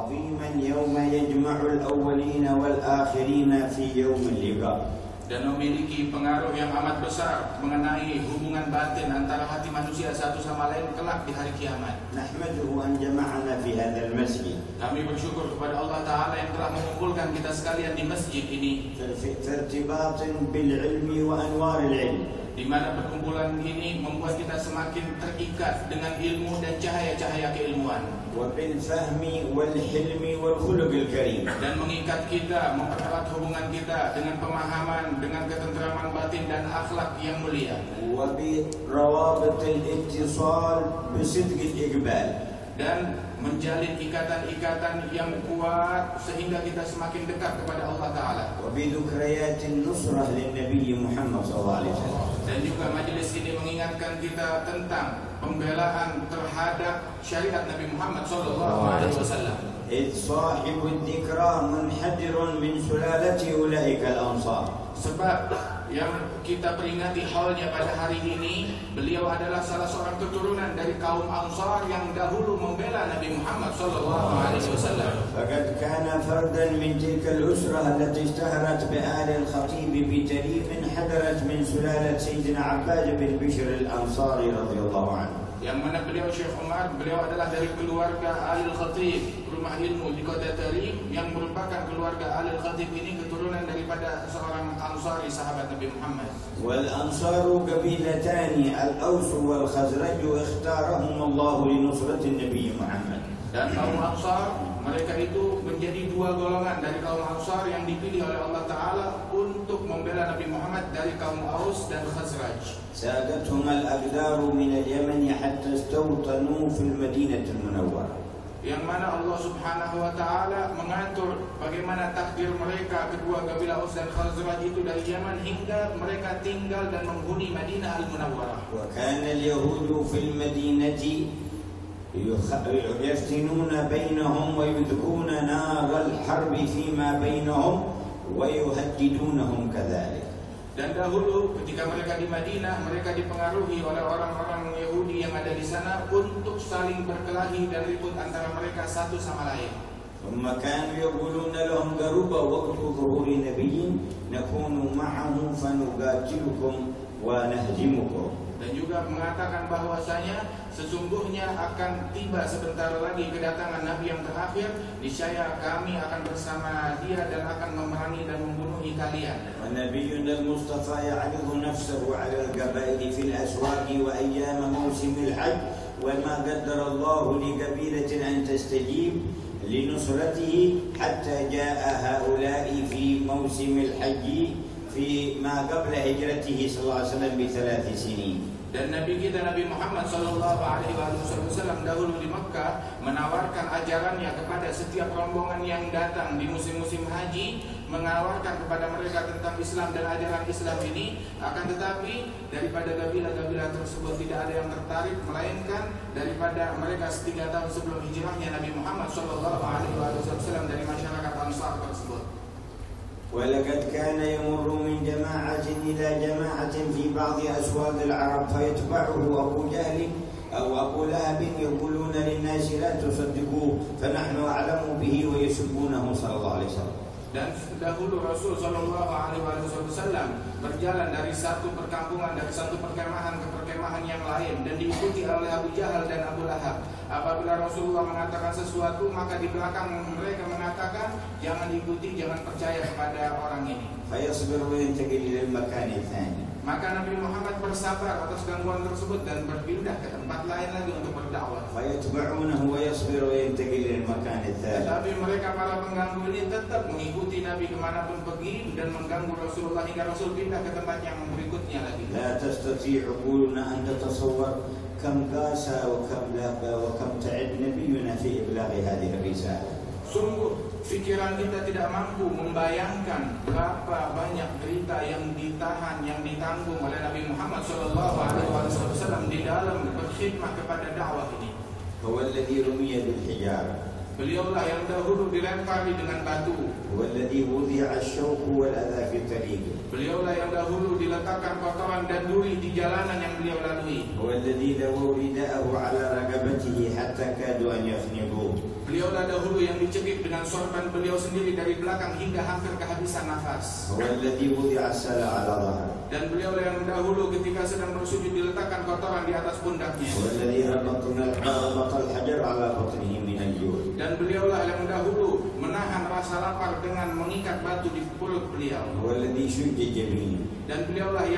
عظيما يوم يجمع الأولين والآخرين في يوم اللقاء. Dan memiliki pengaruh yang amat besar mengenai hubungan batin antara hati manusia satu sama lain kelak di hari kiamat. نحمده أن جمعنا في هذا المسجد. Kami bersyukur kepada Allah Ta'ala yang telah mengumpulkan kita sekalian di masjid ini, في ارتباط بالعلم وأنوار العلم. di mana perkumpulan ini membuat kita semakin terikat dengan ilmu dan cahaya-cahaya keilmuan, وبالفهم والحلم والخلق الكريم. dan mengikat kita, mempererat hubungan kita dengan pemahaman, dengan ketenteraman batin dan akhlak yang mulia, وبروابط الاتصال بصدق الإقبال. dan menjalin ikatan-ikatan yang kuat sehingga kita semakin dekat kepada Allah Ta'ala. وبذكريات النصرة للنبي محمد صلى الله عليه وسلم. Dan juga majelis ini mengingatkan kita tentang pembelaan terhadap syariat Nabi Muhammad SAW. إذ صاحب الذكرى منحدر من سلالة أولئك الأنصار. Sebab yang kita peringati haulnya pada hari ini, beliau adalah salah seorang keturunan dari kaum Ansar yang dahulu membela Nabi Muhammad SAW. فقد كان فردا من تلك الأسرة التي اشتهرت بآل الخطيب بتريم حدرت من سلالة سيدنا عباد بن بشر الأنصاري رضي الله عنه. Yang mana beliau Syekh Umar, beliau adalah dari keluarga Alil Khatib, rumah ilmu di kota Tarim, yang merupakan keluarga Alil Khatib ini keturunan daripada seorang Ansari sahabat Nabi Muhammad. والأنصار قبيلتان الأوس والخزرج اختارهم الله لنصرة النبي محمد. Dan kaum Ansar, mereka itu menjadi dua golongan dari kaum Ansar yang dipilih oleh Allah Ta'ala untuk membela Nabi Muhammad dari kaum Aus dan Khazraj. سادتهم الأقدار من اليمن حتى استوطنوا في المدينة المنورة. Yang mana Allah Subhanahu wa Ta'ala mengatur bagaimana takdir mereka, kedua kabilah Aus dan Khazraj itu dari Yaman hingga mereka tinggal dan menghuni Madinah Al-Munawwarah. وكان اليهود في المدينة يفتنون بينهم ويذكون نار الحرب فيما بينهم ويهددونهم كذلك. Dan dahulu ketika mereka di Madinah, mereka dipengaruhi oleh orang-orang Yahudi yang ada di sana untuk saling berkelahi dan ribut antara mereka satu sama lain. ثم كانوا يقولون لهم قرب وقت ظهور نبي نكون معه فنقاتلكم ونهزمكم. Dan juga mengatakan bahwasanya sesungguhnya akan tiba sebentar lagi kedatangan Nabi yang terakhir, niscaya kami akan bersama dia dan akan memerangi dan membunuhi kalian. ونبينا المصطفى يعرض نفسه على القبائل في الأسواق وأيام موسم الحج وما قدر الله لقبيلة أن تستجيب لنصرته حتى جاء هؤلاء في موسم الحج في ما قبل هجرته صلى الله عليه وسلم ب3 سنين. Dan Nabi kita Nabi Muhammad SAW dahulu di Mekah menawarkan ajarannya kepada setiap rombongan yang datang di musim-musim haji, menawarkan kepada mereka tentang Islam dan ajaran Islam ini. Akan tetapi daripada kabilah-kabilah tersebut tidak ada yang tertarik, melainkan daripada mereka 3 tahun sebelum hijrahnya Nabi Muhammad SAW dari masyarakat Ansar tersebut. ولقد كان يمر من جماعة إلى جماعة في بعض أسواق العرب فيتبعه أبو جهل أو أبو لهب يقولون للناس لا تصدقوه فنحن أعلم به ويسبونه صلى الله عليه وسلم. Dan dahulu Rasul Shallallahu Alaihi Wasallam berjalan dari satu perkampungan, dari satu perkemahan ke perkemahan yang lain, dan diikuti oleh Abu Jahal dan Abu Lahab. Apabila Rasulullah mengatakan sesuatu, maka di belakang mereka mengatakan jangan ikuti, jangan percaya kepada orang ini. فيصبر وينتقل إلى المكان الثاني. Maka Nabi Muhammad bersabar atas gangguan tersebut dan berpindah ke tempat lain lagi untuk berdakwah. فيتبعونه ويصبر وينتقل إلى المكان الثالث. Tetapi mereka para pengganggu ini tetap mengikuti Nabi kemanapun pergi dan mengganggu Rasulullah hingga Rasul pindah ke tempat yang berikutnya lagi. لا تستطيع عقولنا أن تتصور كم قاسى وكم لاقى وكم تعب نبينا في إبلاغ هذه الرسالة. Sungguh pikiran kita tidak mampu membayangkan berapa banyak derita yang ditahan, yang ditanggung oleh Nabi Muhammad SAW di dalam berkhidmat kepada dakwah ini. هو الذي رمي بالحجارة. Beliaulah yang dahulu dilempari dengan batu. هو الذي وضع الشوك والأذى في الطريق. Beliaulah yang dahulu diletakkan kotoran dan duri di jalanan yang beliau lalui. هو الذي ذووا رداءه على رقبته حتى كادوا أن يخنقوه. beliaulah dahulu yang dicekik dengan sorban beliau sendiri dari belakang hingga hampir kehabisan nafas. هو الذي وضع السلع على ظهره. Dan beliaulah yang dahulu ketika sedang bersujud diletakkan kotoran di atas pundaknya. هو الذي ربط الحجر على بطنه من الجوع. Dan beliaulah yang dahulu menahan rasa lapar dengan mengikat batu di perut beliau. هو الذي شج جبينه. Dan beliaulah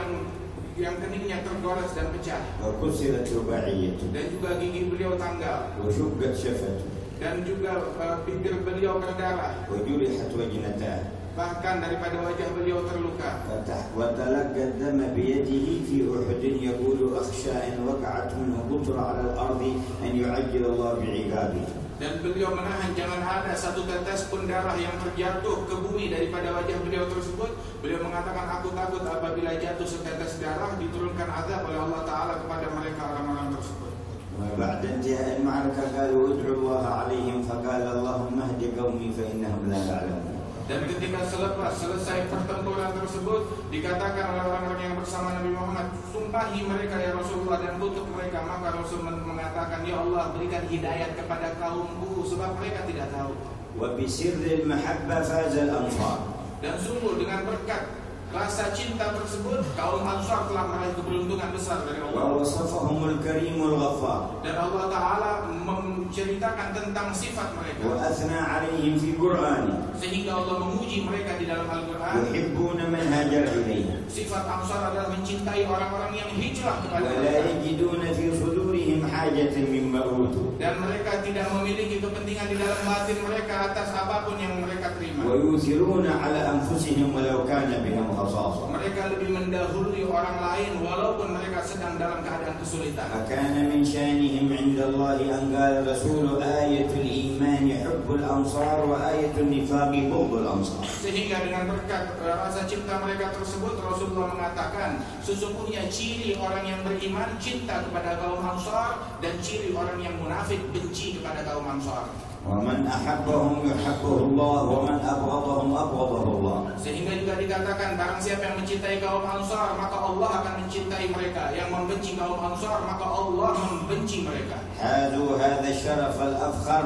yang keningnya tergores dan pecah. وكسرت رباعيته. Dan juga gigi beliau tanggal. وشقت شفته. Dan juga bibir beliau berdarah. وجرحت وجنتاه. Bahkan daripada wajah beliau terluka. وتلقى الدم بيده في أحد يقول أخشى إن وقعت منه قطرة على الأرض أن يعجل الله بعقابه. Dan beliau menahan jangan ada satu tetes pun darah yang terjatuh ke bumi daripada wajah beliau tersebut. Beliau mengatakan, aku takut apabila jatuh setetes darah diturunkan azab oleh Allah Ta'ala kepada mereka orang-orang tersebut. وبعد انتهاء المعركة قالوا ادعوا الله عليهم فقال اللهم اهد قومي فإنهم لا يعلمون. Dan ketika selesai pertempuran tersebut, dikatakan oleh orang-orang yang bersama Nabi Muhammad, sumpahi mereka ya Rasulullah dan kutuk mereka. Maka Rasul mengatakan, ya Allah berikan hidayat kepada kaumku sebab mereka tidak tahu. وبسر المحبة فاز الأنصار. Dan sungguh dengan berkat rasa cinta tersebut, kaum Ansar telah meraih keberuntungan besar dari Allah. ووصفهم الكريم الغفار. Dan Allah Ta'ala menceritakan tentang sifat mereka. وأثنى عليهم في قرآنه. Sehingga Allah memuji mereka di dalam Al-Quran. يحبون من هاجر إليهم. Sifat Ansar adalah mencintai orang-orang yang hijrah kepada ولا mereka. يجدون في صدورهم حاجة مما أوتوا. Dan mereka tidak memiliki kepentingan di dalam batin mereka atas apapun yang mereka terima. ويؤثرون على أنفسهم ولو كان بهم خصاصة. Mereka lebih mendahului orang lain walaupun mereka sedang dalam keadaan kesulitan. فكان من شأنهم عند الله أن قال الرسول آية الإيمان حب الأنصار وآية النفاق بغض الأنصار. Sehingga dengan berkat rasa cinta mereka tersebut, Rasulullah mengatakan sesungguhnya ciri orang yang beriman cinta kepada kaum Ansar dan ciri orang yang munafik benci kepada kaum Ansar. ومن أحبهم يحبه الله ومن أبغضهم أبغضه الله. Sehingga juga dikatakan barang siapa yang mencintai kaum Ansar maka Allah akan mencintai mereka, yang membenci kaum Ansar maka Allah membenci mereka. حازوا هذا الشرف الأفخر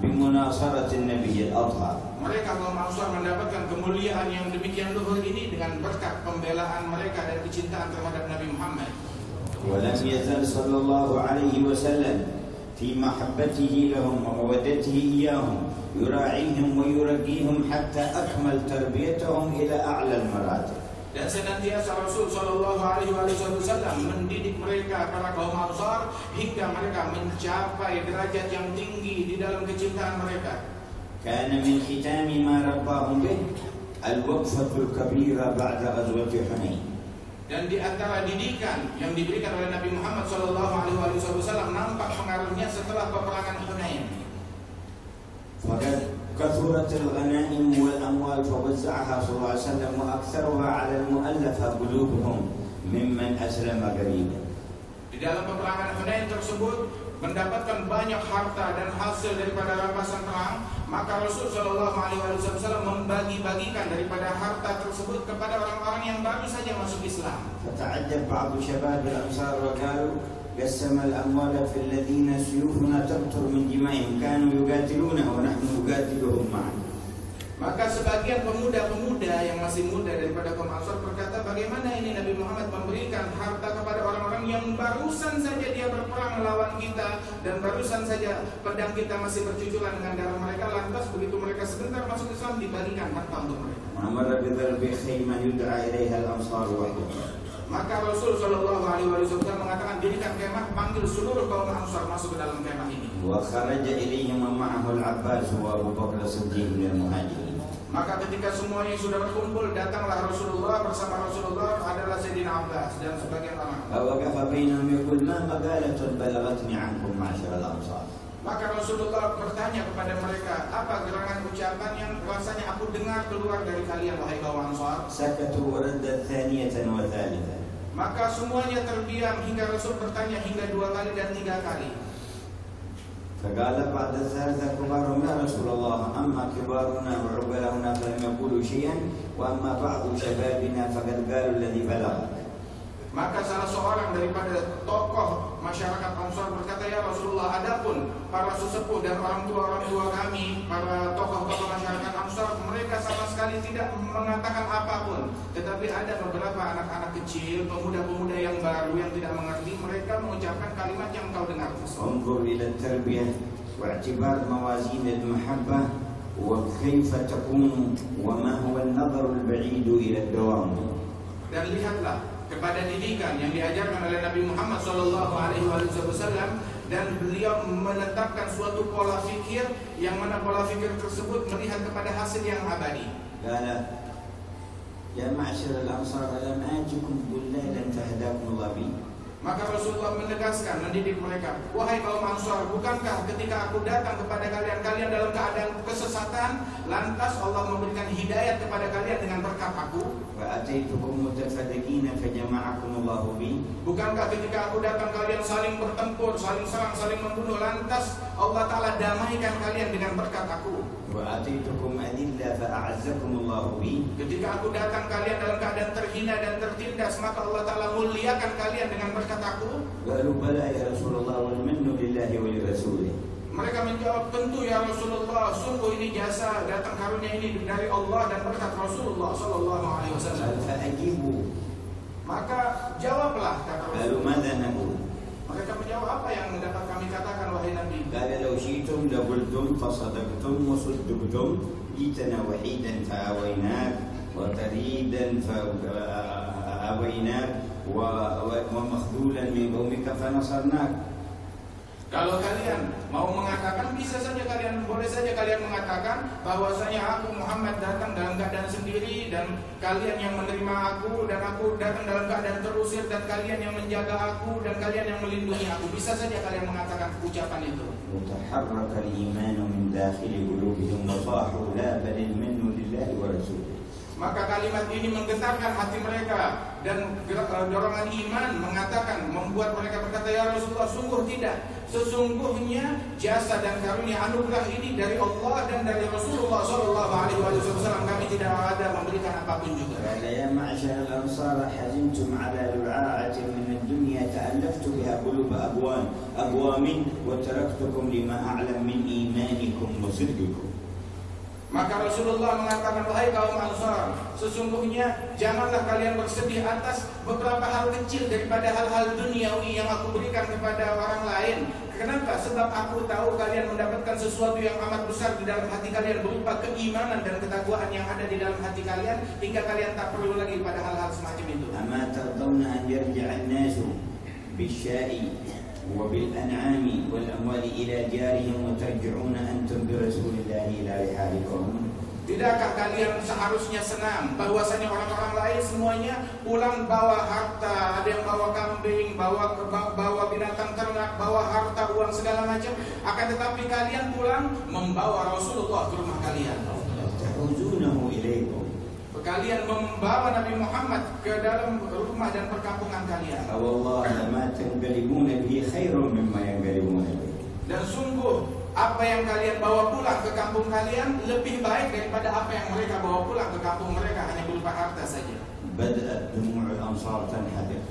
بمناصرة النبي الأطهر. Mereka kaum Ansar mendapatkan kemuliaan yang demikian luhur ini dengan berkat pembelaan mereka dan kecintaan terhadap Nabi Muhammad. ولم يزل صلى الله عليه وسلم في محبته لهم ومودته إياهم يراعيهم ويرقيهم حتى أكمل تربيتهم إلى أعلى المراتب. Dan senantiasa Rasul Shallallahu Alaihi Wasallam mendidik mereka para kaum Ansar hingga mereka mencapai derajat yang tinggi di dalam kecintaan mereka. كان من ختام ما رباهم به الوقفة الكبيرة بعد غزوة حنين. Dan di antara didikan yang diberikan oleh Nabi Muhammad SAW nampak pengaruhnya setelah peperangan Hunain. فقد كثرت الغنائم والأموال فوزعها صلى الله عليه وسلم وأكثرها على المؤلفة قلوبهم ممن أسلم قريبا. Di dalam peperangan Hunain tersebut mendapatkan banyak harta dan hasil daripada rampasan perang, maka Rasul Shallallahu Alaihi Wasallam membagi-bagikan daripada harta tersebut kepada orang-orang yang baru saja masuk Islam. فتعجب بعض شباب الأنصار وقالوا قسم الأموال في الذين سيوفنا تقطر من دمائهم كانوا يقاتلونه ونحن نقاتلهم معا. Maka sebagian pemuda-pemuda yang masih muda daripada kaum Ansar berkata, bagaimana ini Nabi Muhammad memberikan harta kepada orang-orang yang barusan saja dia berperang melawan kita dan barusan saja pedang kita masih bercucuran dengan darah mereka, lantas begitu mereka sebentar masuk Islam dibagikan harta untuk mereka. ومر بضرب خيمة يدعى إليها الأنصار وحدهم. Maka Rasul Shallallahu Alaihi Wasallam mengatakan dirikan kemah, panggil seluruh kaum Ansar masuk ke dalam kemah ini. وخرج إليهم ومعه العباس وأبو بكر الصديق من المهاجرين. Maka ketika semuanya sudah berkumpul, datanglah Rasulullah bersama Rasulullah adalah Sayyidina Abbas dan sebagian orang. فوقف بينهم يقول ما مقالة بلغتني عنكم معشر الأنصار. Maka Rasulullah bertanya kepada mereka, apa gerangan ucapan yang rasanya aku dengar keluar dari kalian wahai kaum Ansar? سكتوا وردت ثانية وثالثة. Maka semuanya terdiam hingga Rasul bertanya hingga 2 kali dan 3 kali. فقال بعد الثالثة كبارهم يا رسول الله أما كبارنا وعقلاؤنا فلم يقولوا شيئا وأما بعض شبابنا فقد قالوا الذي بلغك. Maka salah seorang daripada tokoh masyarakat Ansar berkata, "Ya Rasulullah, adapun para sesepuh dan orang tua kami, para tokoh-tokoh masyarakat Ansar, mereka sama sekali tidak mengatakan apapun. Tetapi ada beberapa anak-anak kecil, pemuda-pemuda yang baru yang tidak mengerti, mereka mengucapkan kalimat yang kau dengar." انظر إلى التربية واعتبار موازين المحبة وكيف تكون وما هو النظر البعيد إلى الدوام. Dan lihatlah kepada didikan yang diajarkan oleh Nabi Muhammad SAW, dan beliau menetapkan suatu pola fikir yang mana pola fikir tersebut melihat kepada hasil yang abadi. قال يا معشر الأنصار ألم آتكم ضلالا فهداكم الله بي. Maka Rasulullah menegaskan, mendidik mereka, "Wahai kaum Ansar, bukankah ketika aku datang kepada kalian dalam keadaan kesesatan, lantas Allah memberikan hidayat kepada kalian dengan berkat aku? وأتيتكم متفرقين فجمعكم الله بي. Bukankah ketika aku datang kalian saling bertempur, saling serang, saling membunuh, lantas Allah Ta'ala damaikan kalian dengan berkat aku? وأتيتكم أذلة فأعزكم الله بي. Ketika aku datang kalian dalam keadaan terhina dan tertindas, maka Allah Ta'ala muliakan kalian dengan berkat aku?" قالوا بلى يا رسول الله والمن لله ولرسوله. Mereka menjawab, "Tentu ya Rasulullah, sungguh ini jasa datang karunia ini dari Allah dan berkat Rasulullah SAW." قال فأجيبوا. Maka jawablah, kata قالوا Rasulullah. ماذا نقول؟ Mereka menjawab, "Apa yang dapat kami katakan wahai Nabi?" قال لو شئتم لقلتم فصدقتم وصدقتم جئتنا وحيدا فآويناك وطريدا فآويناك ومخذولا من قومك فنصرناك. Kalau kalian mau mengatakan, bisa saja kalian, boleh saja kalian mengatakan bahwasanya aku Muhammad datang dalam keadaan sendiri dan kalian yang menerima aku, dan aku datang dalam keadaan terusir dan kalian yang menjaga aku dan kalian yang melindungi aku. Bisa saja kalian mengatakan ucapan itu. وتحرك الإيمان من داخل قلوبهم وصاحوا لا بل المن لله ورسوله. Maka kalimat ini menggetarkan hati mereka, dan dorongan iman mengatakan, membuat mereka berkata, "Ya Rasulullah, sungguh tidak. Sesungguhnya jasa dan karunia anugerah ini dari Allah dan dari Rasulullah SAW. Kami tidak ada memberikan apapun juga." قال يا معشر الأنصار حزنتم على لعاعة من الدنيا تألفت بها قلوب أقوام وتركتكم لما أعلم من إيمانكم وصدقكم. Maka Rasulullah mengatakan, "Wahai kaum Ansar, sesungguhnya janganlah kalian bersedih atas beberapa hal kecil daripada hal-hal duniawi yang aku berikan kepada orang lain. Kenapa? Sebab aku tahu kalian mendapatkan sesuatu yang amat besar di dalam hati kalian, berupa keimanan dan ketakwaan yang ada di dalam hati kalian, hingga kalian tak perlu lagi pada hal-hal semacam itu. أما ترضون أن يرجع الناس بالشاء وبالأنعام والأموال إلى جارهم وترجعون أنتم برسول الله إلى رحالكم. Tidakkah kalian seharusnya senang bahwasanya orang-orang lain semuanya pulang bawa harta, ada yang bawa kambing, bawa binatang ternak, bawa harta, uang segala macam, akan tetapi kalian pulang membawa Rasulullah ke rumah kalian. تحوزونه إليكم. Kalian membawa Nabi Muhammad ke dalam rumah dan perkampungan kalian. والله ما تنقلبون به خير مما ينقلبون به. Dan sungguh apa yang kalian bawa pulang ke kampung kalian lebih baik daripada apa yang mereka bawa pulang ke kampung mereka, hanya berupa harta saja. بدأت دموع الأنصار تنحدر.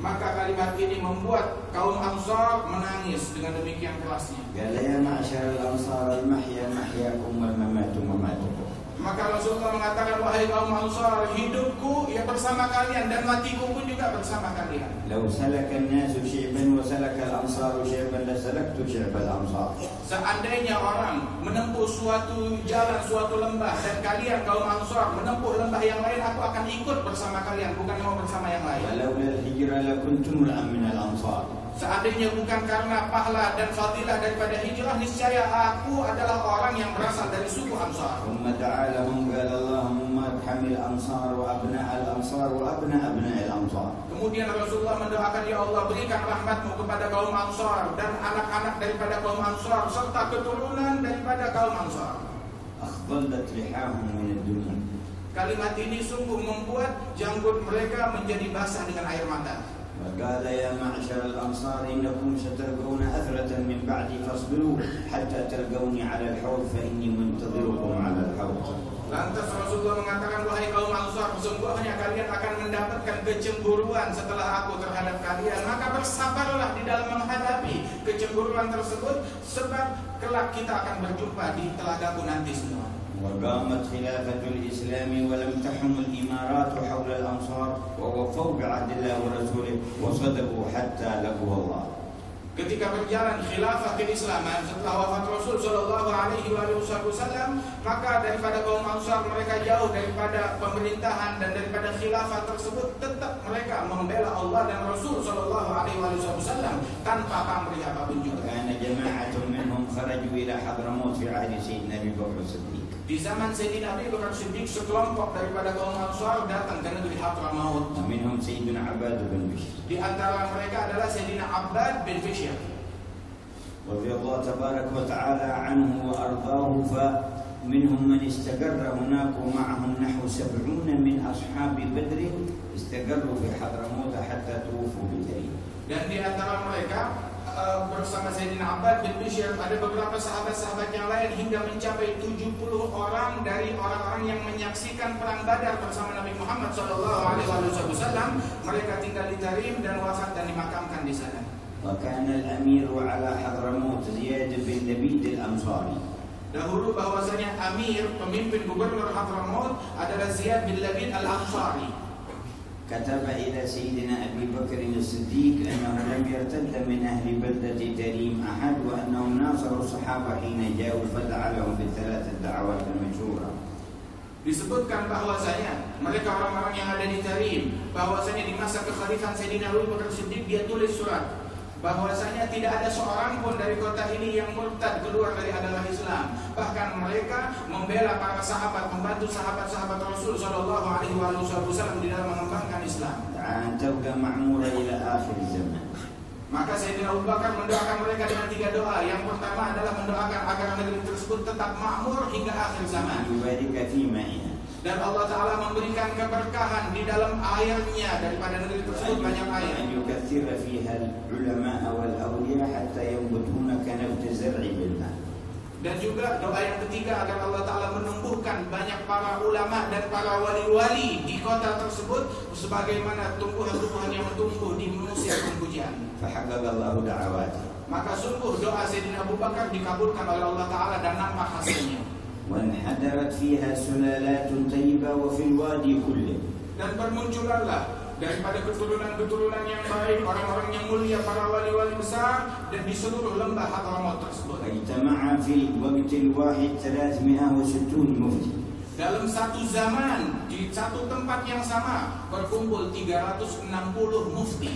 Maka kalimat ini membuat kaum Ansar menangis dengan demikian kerasnya. قال يا معشر الأنصار المحيا محياكم والممات مماتكم. Maka Rasulullah mengatakan, "Wahai kaum Ansar, hidupku ya bersama kalian dan matiku pun juga bersama kalian." لو سلك الناس شعبا وسلك الأنصار شعبا لسلكت شعب الأنصار. Seandainya orang menempuh suatu jalan, suatu lembah, dan kalian kaum Ansar menempuh lembah yang lain, aku akan ikut bersama kalian, bukan mau bersama yang lain. ولولا الهجرة لكنت امرأ من الأنصار. Seandainya bukan karena pahala dan fadilah daripada hijrah, niscaya aku adalah orang yang berasal dari suku Ansar. ثم دعا لهم قال اللهم ارحم الأنصار وأبناء الأنصار وأبناء أبناء الأنصار. Kemudian Rasulullah mendoakan, "Ya Allah, berikan rahmatmu kepada kaum Ansar dan anak-anak daripada kaum Ansar serta keturunan daripada kaum Ansar." أخضلت لحاهم من الدنيا. Kalimat ini sungguh membuat janggut mereka menjadi basah dengan air mata. وقال يا معشر الأنصار إنكم ستلقون أثرة من بعدي فاصبروا حتى تلقوني على الحوض فإني منتظركم على الحوض. Lantas Rasulullah mengatakan, wahai kaum Ansar, sesungguhnya kalian akan mendapatkan kecemburuan setelah aku terhadap kalian. Maka bersabarlah di dalam menghadapi kecemburuan tersebut, sebab kelak kita akan berjumpa di telagaku nanti semua. وقامت خلافة الإسلام ولم تحم الإمارات حول الأنصار ووفوا بعهد الله ورسوله وصدقوا حتى لقوا الله. Ketika berjalan khilafah keislaman setelah wafat Rasul Shallallahu Alaihi Wasallam, maka daripada kaum Ansar mereka jauh daripada pemerintahan dan daripada khilafah tersebut, tetap mereka membela Allah dan Rasul Shallallahu Alaihi Wasallam tanpa pamrih apapun juga. Karena جماعة منهم خرجوا إلى حضرموت في عهد سيدنا أبي بكر الصديق. Di zaman Sayyidina Abi Bakar Siddiq, sekelompok daripada kaum Ansar datang ke negeri Hadramaut. ومنهم سيدنا عباد بن بشر. Di antara mereka adalah Sayyidina Abbad bin Bishr. رضي الله تبارك وتعالى عنه وأرضاه، فمنهم من استقر هناك ومعهم نحو 70 من أصحاب بدر استقروا في حضرموت حتى توفوا بالدليل. Dan di antara mereka bersama Sayyidina Abbad bin Bishr ada beberapa sahabat-sahabat yang lain hingga mencapai 70 orang dari orang-orang yang menyaksikan perang Badar bersama Nabi Muhammad SAW. Mereka tinggal di Tarim dan wafat dan dimakamkan di sana. وكان الأمير على حضرموت زياد بن لبيد الأنصاري. Dahulu bahwasanya Amir, pemimpin gubernur Hadramaut adalah Ziyad bin Labid al-Ansari. كتب إلى سيدنا أبي بكر الصديق أنه لم يرتد من أهل بلدة تريم أحد وأنهم ناصروا الصحابة حين جاءوا فدعا لهم بالثلاث الدعوات المشهورة. Disebutkan bahwasanya mereka orang-orang yang ada di Tarim, bahwasanya di masa kekhalifahan Sayyidina Abu Bakar Siddiq dia tulis surat bahwasanya tidak ada seorang pun dari kota ini yang murtad keluar dari agama Islam. Bahkan mereka membela para sahabat, membantu sahabat-sahabat Rasul Shallallahu Alaihi Wasallam di dalam mengembangkan Islam. Maka Sayyidina Abu Bakar mendoakan mereka dengan 3 doa. Yang pertama adalah mendoakan agar negeri tersebut tetap makmur hingga akhir zaman. Dan Allah Ta'ala memberikan keberkahan di dalam airnya, daripada negeri tersebut banyak air. Dan juga doa yang ketiga agar Allah Ta'ala menumbuhkan banyak para ulama dan para wali-wali di kota tersebut, sebagaimana tumbuhan-tumbuhan yang tumbuh di musim penghujan. Maka sungguh doa Sayyidina Abu Bakar dikabulkan oleh Allah Ta'ala dan nampak hasilnya. وانحدرت فيها سلالات طيبة وفي الوادي كله. Dan bermunculanlah daripada keturunan-keturunan yang baik, orang-orang yang mulia, para wali-wali besar, dan di seluruh lembah Hadramaut tersebut. اجتمع في الوقت الواحد 360 مفتي. Dalam satu zaman, di satu tempat yang sama, berkumpul 360 mufti.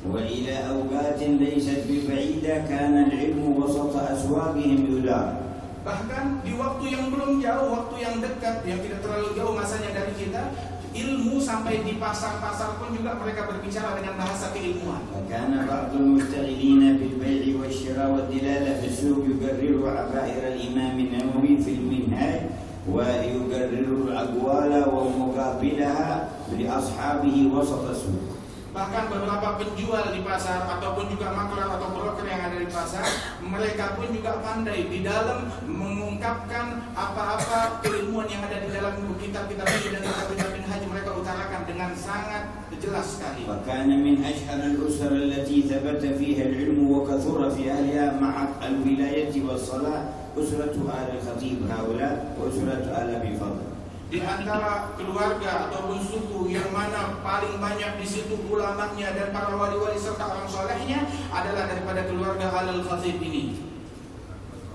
وإلى أوقات ليست ببعيدة كان العلم وسط أسواقهم يدار. Bahkan di waktu yang belum jauh, waktu yang dekat, yang tidak terlalu jauh masanya dari kita, ilmu sampai di pasar-pasar pun juga mereka berbicara dengan bahasa keilmuan. وكان بعض المشتغلين بالبيع والشراء والدلالة في السوق يقرر عبائر الإمام النووي في المنهاج ويقرر الأقوال ومقابلها لأصحابه وسط السوق. Bahkan beberapa penjual di pasar ataupun juga makler atau broker yang ada di pasar, mereka pun juga pandai di dalam mengungkapkan apa-apa keilmuan yang ada di dalam kitab-kitab ini dan kitab-kitab minhaj, mereka utarakan dengan sangat jelas sekali. وكان من أشهر الأسر التي ثبت فيها العلم وكثر في أهلها مع الولاية والصلاة أسرة آل الخطيب هؤلاء وأسرة آل أبي فضل. Di antara keluarga ataupun suku yang mana paling banyak di situ ulamanya dan para wali-wali serta orang solehnya adalah daripada keluarga Al-Khatib ini,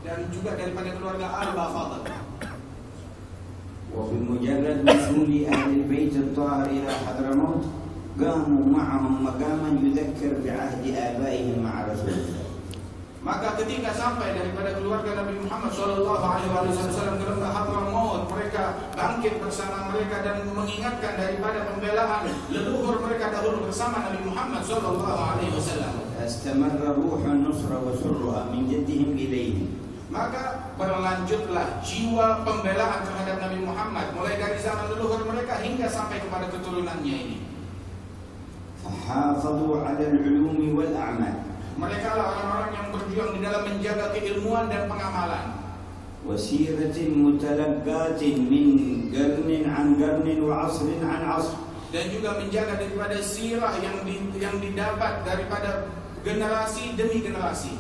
dan juga daripada keluarga Al-Bafadl. وبمجرد وصول أهل البيت الطاهر إلى حضرموت قاموا معهم مقاما يذكر بعهد آبائهم مع رسول الله. Maka ketika sampai daripada keluarga Nabi Muhammad SAW ke lembah Hadramaut, mereka bangkit bersama mereka dan mengingatkan daripada pembelaan leluhur mereka dahulu bersama Nabi Muhammad SAW. استمر روح النصرة وسرها من جدهم إليهم. Maka berlanjutlah jiwa pembelaan terhadap Nabi Muhammad mulai dari zaman leluhur mereka hingga sampai kepada keturunannya ini. فحافظوا على العلوم والأعمال. Mereka lah orang-orang yang berjuang di dalam menjaga keilmuan dan pengamalan. وسيرة متلقاة من قرن عن قرن وعصر عن عصر. Dan juga menjaga daripada sirah yang didapat daripada generasi demi generasi.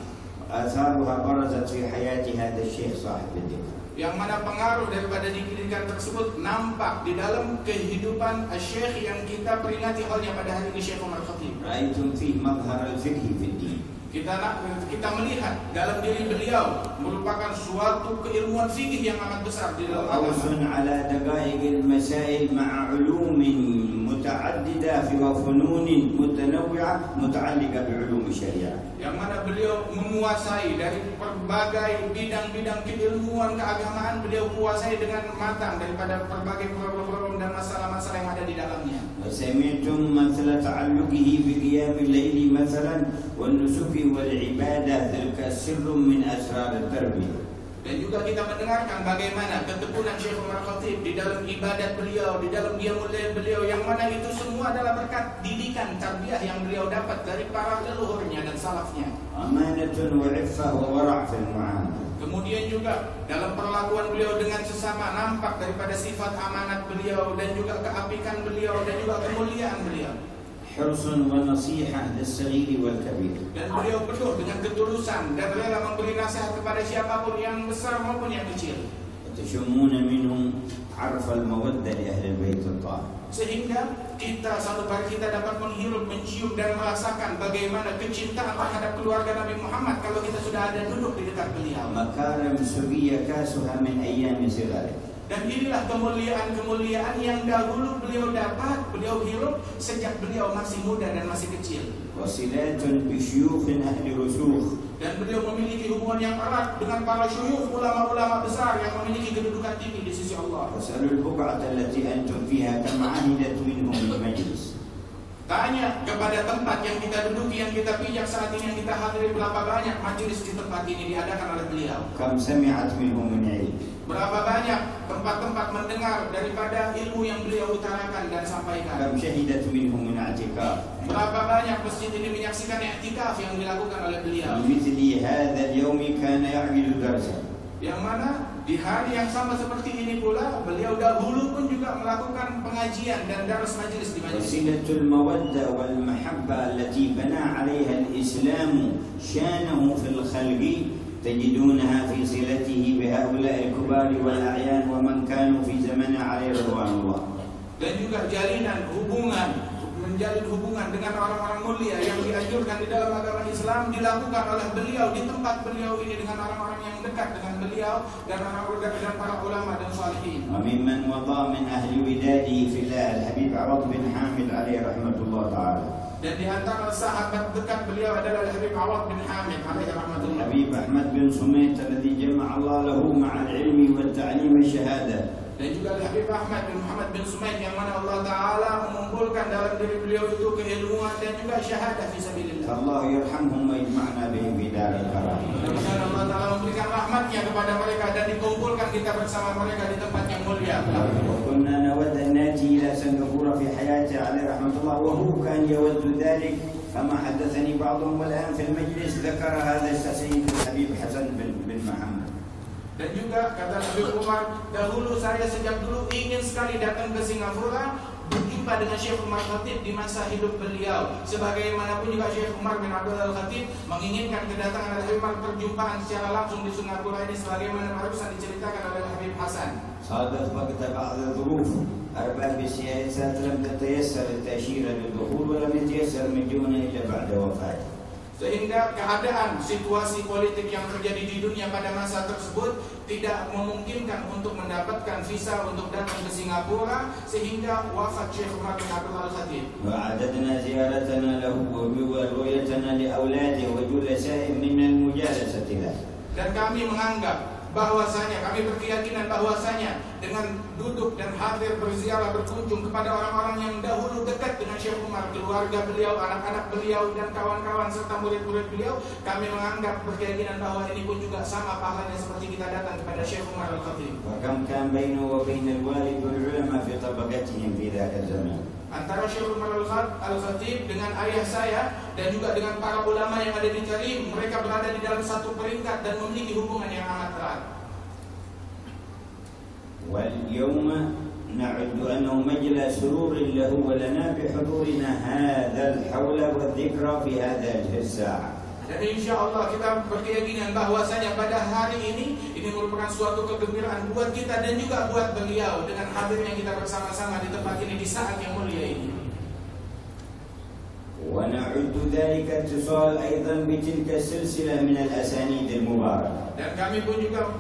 آثارها برزت في حياة هذا الشيخ صاحب الذكر. Yang mana pengaruh daripada didikan tersebut nampak di dalam kehidupan Syekh yang kita peringati halnya pada hari ini, Syekh Umar Khatib. رأيتم فيه مظهر الفقه في الدين. Kita melihat dalam diri beliau merupakan suatu keilmuan fikih yang amat besar di dalam agama. على دقائق المسائل مع علوم متعددة وفنون متنوعة متعلقة بعلوم الشريعة. Yang mana beliau menguasai dari berbagai bidang-bidang keilmuan keagamaan, beliau kuasai dengan matang daripada berbagai problem-problem dan masalah-masalah yang ada di dalamnya. وسمعتم مثل تعلقه بقيام الليل مثلا والنسك والعبادة تلك سر من أسرار التربية. Dan juga kita mendengarkan bagaimana ketekunan Syekh Umar Khatib di dalam ibadat beliau, di dalam qiyamul lail beliau, yang mana itu semua adalah berkat didikan tarbiyah yang beliau dapat dari para leluhurnya dan salafnya. أمانة وعفة وورع في المعاملة. Kemudian juga dalam perlakuan beliau dengan sesama nampak daripada sifat amanat beliau dan juga keapikan beliau dan juga kemuliaan beliau. حرص ونصيحة للصغير والكبير. Dan beliau penuh dengan ketulusan dan rela memberi nasihat kepada siapapun, yang besar maupun yang kecil. تشمون منهم عرف المودة لأهل البيت الطاهر. Sehingga satu hari kita dapat menghirup, mencium dan merasakan bagaimana kecintaan terhadap keluarga Nabi Muhammad kalau kita sudah ada duduk di dekat beliau. مكارم سبية كاسها من أيام صغره. Dan inilah kemuliaan-kemuliaan yang dahulu beliau dapat, beliau hirup sejak beliau masih muda dan masih kecil. وصلات بشيوخ أهل رسوخ. Dan beliau memiliki hubungan yang erat dengan para syuyukh, ulama-ulama besar yang memiliki kedudukan tinggi di sisi Allah. واسألوا البقعة التي أنتم فيها كم عهدت منهم المجلس. Tanya kepada tempat yang kita duduki, yang kita pijak saat ini, yang kita hadiri, berapa banyak majelis di tempat ini diadakan oleh beliau. كم سمعت منهم من علم. Berapa banyak tempat-tempat mendengar daripada ilmu yang beliau utarakan dan sampaikan. كم شهدت منهم من اعتكاف. Berapa banyak masjid ini menyaksikan i'tikaf yang dilakukan oleh beliau. مثل هذا اليوم كان يعمل درسا. Yang mana di hari yang sama seperti ini pula beliau dahulu pun juga melakukan pengajian dan darus majelis di majelis. وسيلة المودة والمحبة التي بنى عليها الإسلام شانه في الخلق تجدونها في صلته بهؤلاء الكبار والأعيان ومن كانوا في زمنه عليه رضوان الله. Dan juga menjalin hubungan dengan orang-orang mulia yang dianjurkan di dalam agama Islam dilakukan oleh beliau di tempat beliau ini dengan orang-orang yang dekat dengan beliau dan orang-orang dan para ulama dan salihin. وممن مضى من أهل وداده في الله الحبيب عوض بن حامد عليه رحمة الله تعالى. Dan di antara sahabat dekat beliau adalah Habib Awad bin Hamid alaihi rahmatullah. Habib Ahmad bin Sumayt الذي جمع الله له مع العلم والتعليم الشهادة. Dan juga Habib Ahmad bin Muhammad bin Sumayt yang mana Allah Ta'ala mengumpulkan dalam diri beliau itu keilmuan dan juga syahadah fisabilillah. Allah yarhamhum wa yajma'na bihim fi daril karam. Mudah-mudahan Allah Ta'ala memberikan rahmatnya kepada mereka dan dikumpulkan kita bersama mereka di tempat yang mulia. وكنا نود أن نأتي إلى سنغافورة في حياته عليه رحمة الله وهو كان يود ذلك كما حدثني بعضهم والآن في المجلس ذكر هذا السيد الحبيب حسن بن محمد. Dan juga kata Habib Umar, dahulu saya sejak dulu ingin sekali datang ke Singapura berjumpa dengan Syekh Umar Khatib di masa hidup beliau. Sebagaimanapun juga Syekh Umar bin Abdul Khatib menginginkan kedatangan Habib Umar, perjumpaan secara langsung di Singapura ini sebagaimana barusan diceritakan oleh Habib Hasan. صادف وقت بعض الظروف أرباب السياسات لم تتيسر التأشيرة للدخول ولم يتيسر من دونه إلا بعد وفاته. Sehingga keadaan situasi politik yang terjadi di dunia pada masa tersebut tidak memungkinkan untuk mendapatkan visa untuk datang ke Singapura, sehingga wafat Syekh Umar bin Abdul Khatib. وأعددنا زيارتنا له ورؤيتنا لأولاده وجلساء من المجالسة له. Dan kami menganggap bahwasanya, kami berkeyakinan bahwasanya dengan duduk dan hadir berziarah berkunjung kepada orang-orang yang dahulu dekat dengan Syekh Umar, keluarga beliau, anak-anak beliau dan kawan-kawan serta murid-murid beliau, kami menganggap berkeyakinan bahwa ini pun juga sama pahalanya seperti kita datang kepada Syekh Umar Al-Khatib. وكم كان بينه وبين الوالد والعلماء في طبقتهم في ذاك الزمان. Antara Syekh Umar Al-Khatib dengan ayah saya dan juga dengan para ulama yang ada di Karim, mereka berada di dalam satu peringkat dan memiliki hubungan yang amat erat. واليوم نعد أنه مجلى سرور له ولنا بحضورنا هذا الحول والذكرى في هذه الساعة. Dan insya Allah kita berkeyakinan bahwasanya pada hari ini merupakan suatu kegembiraan buat kita dan juga buat beliau dengan hadirnya kita bersama-sama di tempat ini di saat yang mulia ini. ونعد ذلك اتصال أيضا بتلك السلسلة من الأسانيد المباركة. Dan kami pun juga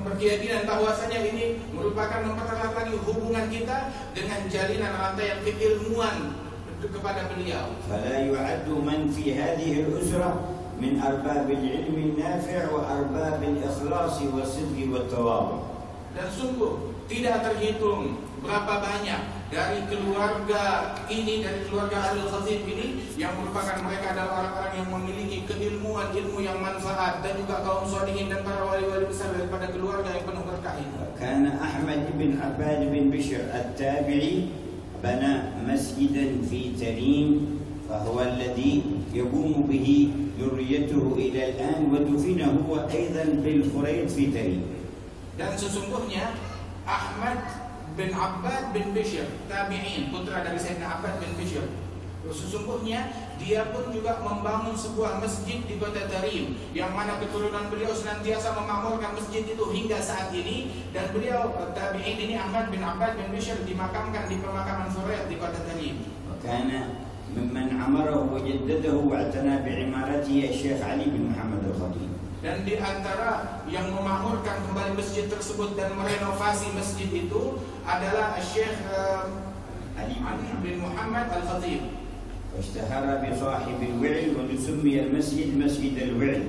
berkeyakinan bahwasanya ini merupakan mempererat lagi hubungan kita dengan jalinan rantaian keilmuan kepada beliau. فلا يعد من في هذه الأسرة من أرباب العلم النافع وأرباب الإخلاص والصدق والتواضع. Dan sungguh tidak terhitung berapa banyak dari keluarga ini, dari keluarga Ahlul Khatib ini yang merupakan mereka adalah orang-orang yang memiliki keilmuan, ilmu yang manfaat, dan juga kaum sholihin dan para wali-wali besar daripada keluarga yang penuh berkah ini. كان أحمد بن عباد بن بشر التابعي بنى مسجدا في تريم فهو الذي يقوم به ذريته إلى الآن ودفن هو أيضا بالفريد في تريم. Dan sesungguhnya Ahmad bin Abbad bin Bishr tabi'in, putra dari Sayyidina Abbad bin Bishr, sesungguhnya dia pun juga membangun sebuah masjid di kota Tarim, yang mana keturunan beliau senantiasa memakmurkan masjid itu hingga saat ini. Dan beliau tabi'in ini Ahmad bin Abbad bin Bishr dimakamkan di pemakaman Furaid di kota Tarim. وكان ممن عمره وجدده واعتنى بعمارته الشيخ علي بن محمد الخطيب. Dan di antara yang memakmurkan kembali masjid tersebut dan merenovasi masjid itu adalah Syekh Ali bin Muhammad Al-Khatib. واشتهر بصاحب الوعل وسمي المسجد مسجد الوعل.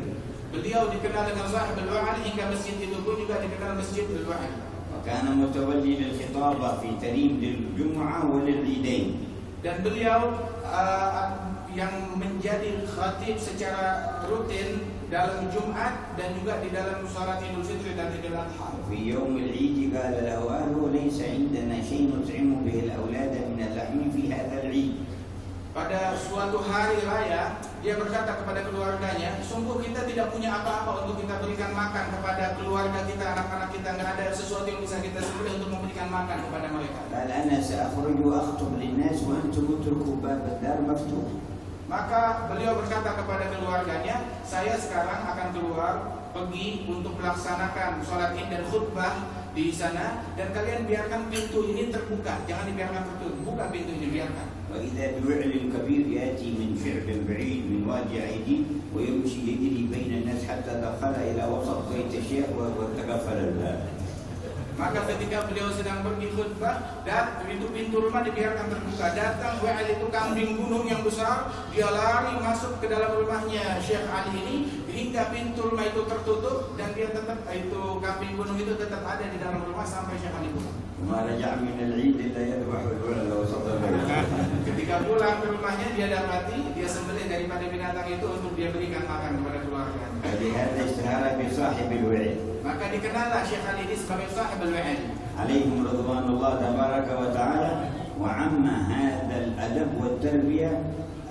Beliau dikenal dengan Sahib Al-Wa'al hingga masjid itu pun juga dikenal Masjid Al-Wa'al. وكان متولي للخطابة في تريم للجمعة وللعيدين. Dan beliau yang menjadi khatib secara rutin dalam Jumat dan juga di dalam salat Idul Fitri dan Idul Adha. في يوم العيد قال له أهله ليس عندنا شيء نطعم به الأولاد من اللحم في هذا العيد. Pada suatu hari raya, dia berkata kepada keluarganya, sungguh kita tidak punya apa-apa untuk kita berikan makan kepada keluarga kita, anak-anak kita, nggak ada sesuatu yang bisa kita sembelih untuk memberikan makan kepada mereka. قال أنا سأخرج وأخطب للناس وأنتم اتركوا باب الدار مفتوح. Maka beliau berkata kepada keluarganya, saya sekarang akan keluar pergi untuk melaksanakan sholat id dan khutbah di sana, dan kalian biarkan pintu ini terbuka, jangan dibiarkan tertutup, buka pintu ini, biarkan. وإذا بوعل كبير يأتي من شعب بعيد من وادي عيدي ويمشي يجري بين الناس حتى دخل إلى وسط بيت الشيخ وتقفل الباب. Maka ketika beliau sedang pergi khutbah, dan pintu rumah dibiarkan terbuka, datang Wa'il itu kambing gunung yang besar, dia lari masuk ke dalam rumahnya Syekh Ali ini hingga pintu rumah itu tertutup, dan dia tetap, itu kambing gunung itu tetap ada di dalam rumah sampai Syekh Ali pulang. Ketika pulang ke rumahnya, dia dapati dia sembelih daripada binatang itu untuk dia berikan makan kepada keluarganya. Maka dikenallah Syekh Ali ini sebagai Sahib Al-Wa'il. عليهم رضوان الله تبارك وتعالى. وعم هذا الأدب والتربية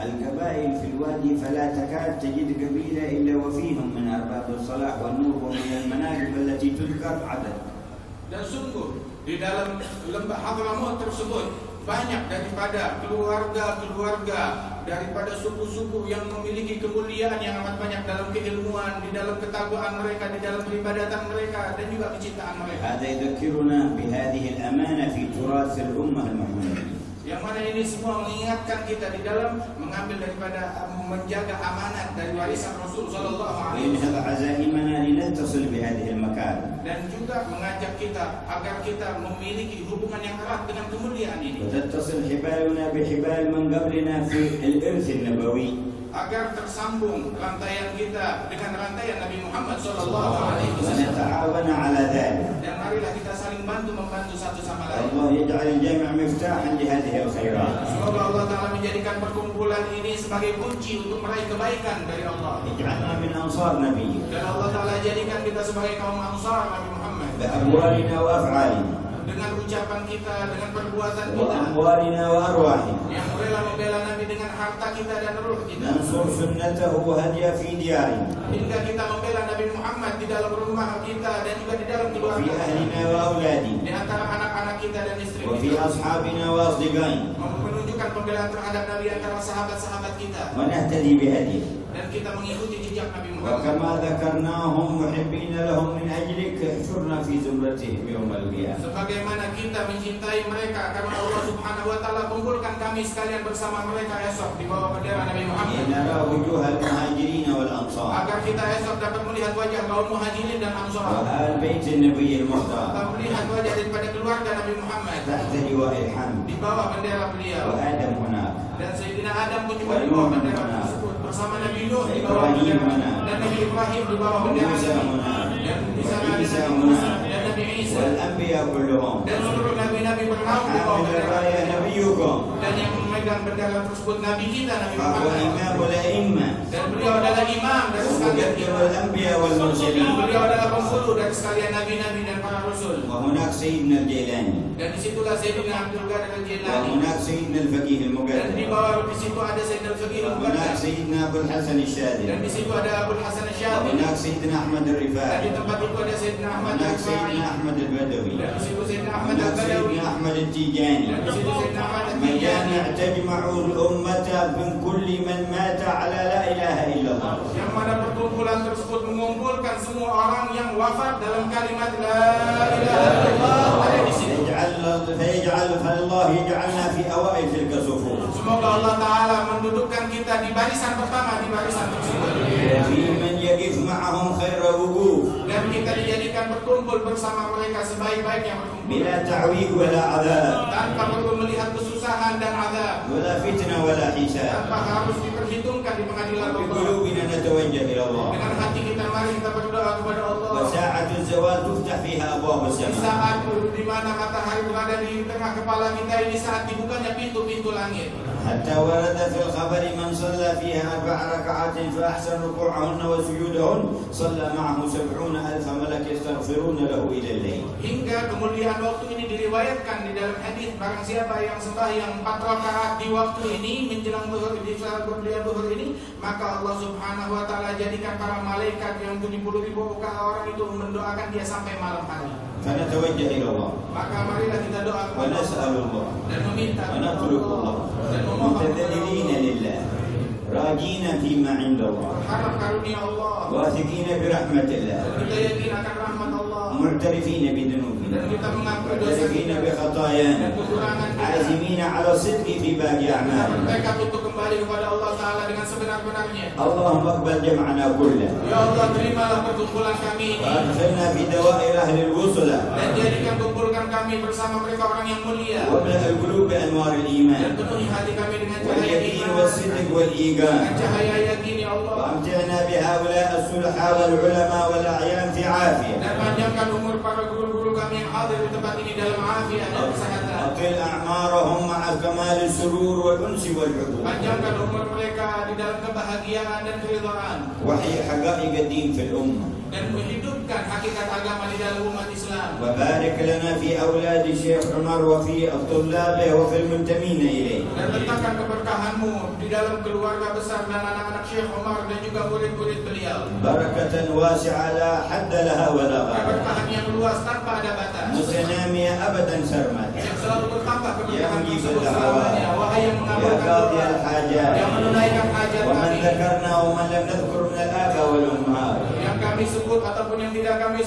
القبائل في الوادي فلا تكاد تجد قبيلة إلا وفيهم من أرباب الصلاح والنور ومن المناقب التي تذكر عدد. Dan sungguh di dalam lembah Hadramut tersebut banyak daripada keluarga-keluarga, daripada suku-suku yang memiliki kemuliaan yang amat banyak dalam keilmuan, di dalam ketakwaan mereka, di dalam peribadatan mereka, dan juga kecintaan mereka. هذا يذكرنا بهذه الأمانة في تراث الأمة المحمدية. Yang mana ini semua mengingatkan kita di dalam mengambil daripada menjaga amanat dari warisan Rasul sallallahu alaihi wasallam. عزائمنا لنتصل بهذه المكان. Dan juga mengajak kita agar kita memiliki hubungan yang erat dengan kemuliaan ini. وتتصل حبالنا بحبال من قبلنا في الإرث النبوي. Agar tersambung rantaian kita dengan rantaian Nabi Muhammad sallallahu alaihi wasallam. ونتعاون على ذلك. Dan marilah kita saling membantu satu sama lain. الله يجعل الجامع مفتاحا لهذه الخيرات. Semoga Allah Ta'ala menjadikan perkumpulan ini sebagai kunci untuk meraih kebaikan dari Allah. اجعلنا من أنصار نبيك. Dan Allah Ta'ala jadikan kita sebagai kaum ansar Nabi Muhammad. بأقوالنا وأفعالنا. dengan ucapan kita, dengan perbuatan kita, وأموالنا وأرواحنا yang rela membela Nabi dengan harta kita dan ruh kita, ننصر سنته وهديه في ديارنا hingga kita membela Nabi Muhammad di dalam rumah kita dan juga di dalam وفي keluarga, أهلنا وأولادنا di antara anak-anak kita dan istri وفي kita, أصحابنا وأصدقائنا menunjukkan pembelaan terhadap Nabi antara sahabat-sahabat kita, ونهتدي بهديه. dan kita mengikuti jejak Nabi Muhammad. وكما ذكرناهم محبين لهم من أجلك احشرنا في زمرتهم يوم القيامة. Sebagaimana kita mencintai mereka karena Allah Subhanahu wa taala, kumpulkan kami sekalian bersama mereka esok di bawah bendera Nabi Muhammad. لنرى وجوه المهاجرين والأنصار Agar kita esok dapat melihat wajah kaum muhajirin dan ansar, وآل بيت النبي المختار dapat melihat wajah daripada keluarga Nabi Muhammad تحت لواء الحمد. di bawah bendera beliau, وآدم هناك dan Sayyidina Adam pun juga di bawah bendera tersebut, bersama Nabi Nuh di bawah Ibrahim bendera, mana? dan Nabi Ibrahim di bawah bendera وموسى Nabi, هناك dan di sana ada وعيسى Nabi Musa هناك dan Nabi Isa, والأنبياء كلهم. dan seluruh nabi-nabi bernaung di bawah حامل bendera, الراية نبيكم dan yang memegang bendera tersebut Nabi kita Nabi فهو Muhammad, إمام الأئمة dan beliau adalah imam dari sekalian ومقدم kita, الأنبياء والمرسلين. beliau adalah penghulu dari sekalian nabi-nabi dan para rasul, وهناك سيدنا الجيلاني dan disitulah Sayyidina Abdul Qadir Al-Jilani, وهناك سيدنا الفقيه dan di المقدم bawah di situ ada Sayyidina Al-Faqih وهناك Al-Muqaddam, سيدنا أبو الحسن dan الشاذلي di situ ada Abdul Hasan Asy-Syadzili, وهناك سيدنا أحمد dan di الرفاعي tempat itu ada Sayyidina Ahmad وهناك Al-Rifai, سيدنا أحمد البدوي dan di situ Sayyidina Ahmad وهناك Al-Badawi, سيدنا أحمد التيجاني dan di situ Sayyidina Ahmad Al-Tijani, مجامع تجمع الأمة من كل من مات على لا إله إلا الله. yang mana perkumpulan tersebut mengumpulkan semua orang yang wafat dalam kalimat La ilaha illallah ada di situ. فالله يجعلنا في أوائل تلك الصفوف. Semoga Allah Ta'ala mendudukkan kita di barisan pertama di barisan tersebut, وفي من يقف معهم خير وقوف dan kita dijadikan berkumpul bersama mereka sebaik-baiknya berkumpul, بلا تعويق ولا عذاب tanpa perlu melihat kesusahan dan azab, ولا فتنة ولا حساب. tanpa harus diperhitungkan di pengadilan Allah. بقلوبنا نتوجه إلى الله. Dengan hati kita mari kita berdoa kepada Allah. وساعة الزوال تفتح فيها أبواب Di السماء. saat di mana matahari berada di tengah kepala kita ini, saat dibukanya pintu-pintu langit. حتى ورد في الخبر من صلى فيها 4 ركعات فأحسن ركوعهن وسجودهن صلى معه 70,000 ملك يستغفرون له إلى الليل. Hingga kemudian waktu ini diriwayatkan di dalam hadis, barang siapa yang sembahyang 4 rakaat di waktu ini menjelang zuhur, di saat berlian zuhur ini, maka Allah Subhanahu wa taala jadikan para malaikat yang 70.000 orang itu mendoakan dia sampai malam hari. فنتوجه إلى الله Maka marilah kita doa kepada Allah ونسأل الله dan meminta ونطلب الله dan memohon متذللين لله راجين فيما عند الله harap karunia Allah, واثقين برحمة الله dan kita yakin akan rahmat Allah, معترفين بذنوبنا dan kita mengakui dosa معترفين kita dan بخطايانا kekurangan kita, عازمين على الصدق في باقي أعمالنا. mereka untuk kembali kepada Allah Ta'ala dengan sebenar-benarnya. اللهم اقبل جمعنا كله Ya Allah, terimalah perkumpulan kami ini, وادخلنا في دوائر أهل الوصلة dan jadikan kumpulkan kami bersama mereka orang yang mulia, واملأ القلوب بأنوار dan الإيمان penuhi hati kami dengan cahaya واليقين iman, والصدق dengan والإيقان cahaya yakin ya Allah, وأمتعنا بهؤلاء الصلحاء والعلماء والأعيان في عافية. dan panjangkan umur para guru-guru kami yang hadir di tempat ini dalam afiat dan kesehatan. أطل أعمارهم مع كمال السرور والأنس والحبوب. Panjangkan umur mereka di dalam kebahagiaan dan keridhaan, وحي حقائق الدين في الأمة. dan menghidupkan hakikat agama di dalam umat Islam. وبارك لنا في أولاد الشيخ عمر وفي طلابه وفي المنتمين إليه. Dan letakkan keberkahan-Mu di dalam keluarga besar dan anak-anak Syekh Umar dan juga murid-murid beliau. بركة واسعة لا حد لها ولا غاية. Keberkahan yang luas tanpa ada batas, متنامية أبدا سرمدا. yang selalu bertambah Ya keberkahan mujib tersebut ad-da'awat. selamanya. Wahai yang يا mengabulkan قاضي doa, الحاجات yang menunaikan hajat ومن kami, ذكرنا ومن لم نذكر من الآباء والأمهات yang kami sebut ataupun yang tidak kami